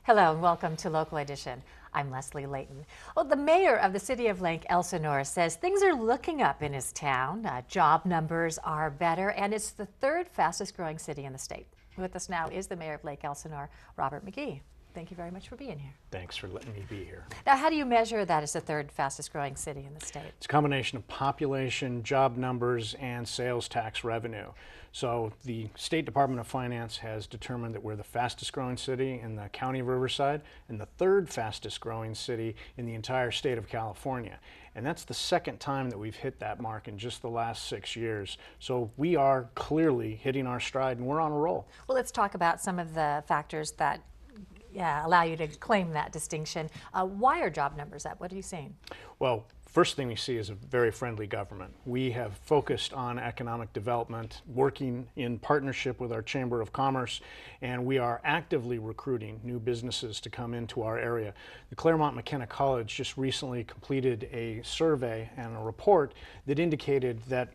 Hello and welcome to Local Edition. I'm Leslie Layton. Well, the mayor of the city of Lake Elsinore says things are looking up in his town. Job numbers are better, and it's the third fastest growing city in the state. With us now is the mayor of Lake Elsinore, Robert Magee. Thank you very much for being here. Thanks for letting me be here. Now, how do you measure that as the third fastest growing city in the state? It's a combination of population, job numbers, and sales tax revenue. So the State Department of Finance has determined that we're the fastest growing city in the county of Riverside and the third fastest growing city in the entire state of California. And that's the second time that we've hit that mark in just the last 6 years. So we are clearly hitting our stride and we're on a roll. Well, let's talk about some of the factors that allow you to claim that distinction. Why are job numbers up? What are you seeing? Well, first thing we see is a very friendly government. We have focused on economic development, working in partnership with our Chamber of Commerce, and we are actively recruiting new businesses to come into our area. The Claremont McKenna College just recently completed a survey and a report that indicated that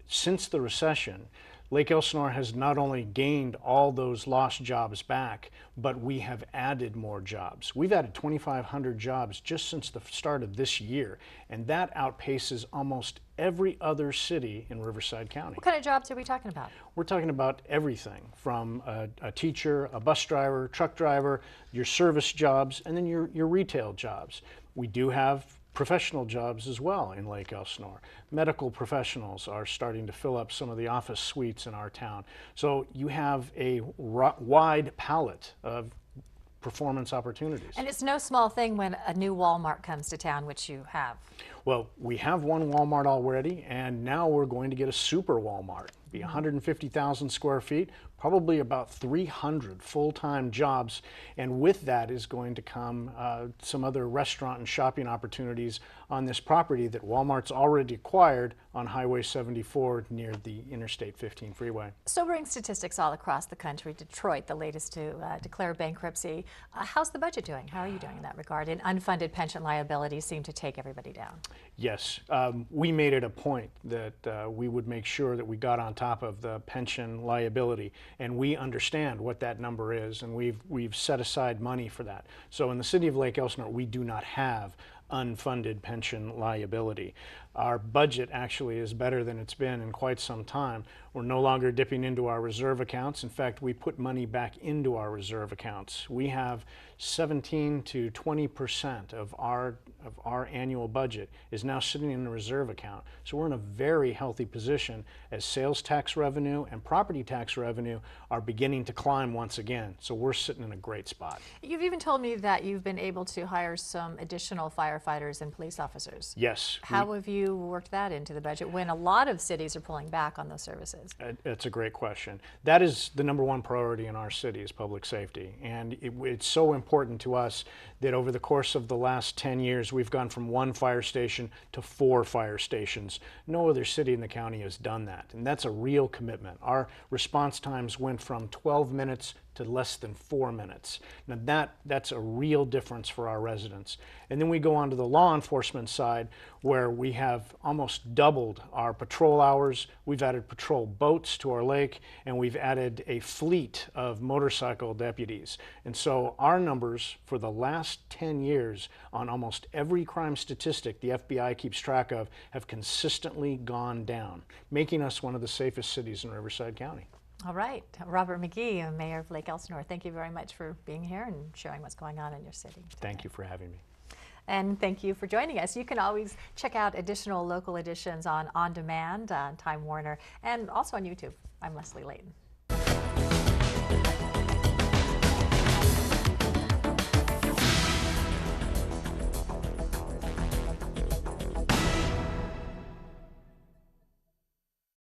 since the recession, Lake Elsinore has not only gained all those lost jobs back, but we have added more jobs. We've added 2,500 jobs just since the start of this year, and that outpaces almost every other city in Riverside County. What kind of jobs are we talking about? We're talking about everything from a teacher, a bus driver, truck driver, your service jobs, and then your retail jobs. We do have professional jobs as well in Lake Elsinore. Medical professionals are starting to fill up some of the office suites in our town. So you have a wide palette of performance opportunities. And it's no small thing when a new Walmart comes to town, which you have. Well, we have one Walmart already, and now we're going to get a super Walmart. Be 150,000 square feet, probably about 300 full-time jobs, and with that is going to come some other restaurant and shopping opportunities on this property that Walmart's already acquired on Highway 74 near the Interstate 15 freeway. Sobering statistics all across the country. Detroit, the latest to declare bankruptcy. How's the budget doing? How are you doing in that regard? And unfunded pension liabilities seem to take everybody down. Yes, we made it a point that we would make sure that we got on top of the pension liability, and we understand what that number is, and we've set aside money for that. So in the city of Lake Elsinore, we do not have unfunded pension liability. Our budget actually is better than it's been in quite some time. We're no longer dipping into our reserve accounts. In fact, we put money back into our reserve accounts. We have 17 to 20% of our annual budget is now sitting in the reserve account. So we're in a very healthy position as sales tax revenue and property tax revenue are beginning to climb once again. So we're sitting in a great spot. You've even told me that you've been able to hire some additional firefighters and police officers. Yes. How have you worked that into the budget when a lot of cities are pulling back on those services? That's a great question. That is the #1 priority in our city is public safety. And it's so important to us that over the course of the last 10 years, we've gone from 1 fire station to 4 fire stations. No other city in the county has done that. And that's a real commitment. Our response times went from 12 minutes to less than 4 minutes. Now that's a real difference for our residents. And then we go on to the law enforcement side where we have almost doubled our patrol hours. We've added patrol boats to our lake, and we've added a fleet of motorcycle deputies. And so our numbers for the last 10 years on almost every crime statistic the FBI keeps track of have consistently gone down, making us one of the safest cities in Riverside County. All right. Robert Magee, Mayor of Lake Elsinore, thank you very much for being here and showing what's going on in your city today. Thank you for having me. And thank you for joining us. You can always check out additional local editions on demand, on Time Warner, and also on YouTube. I'm Leslie Layton.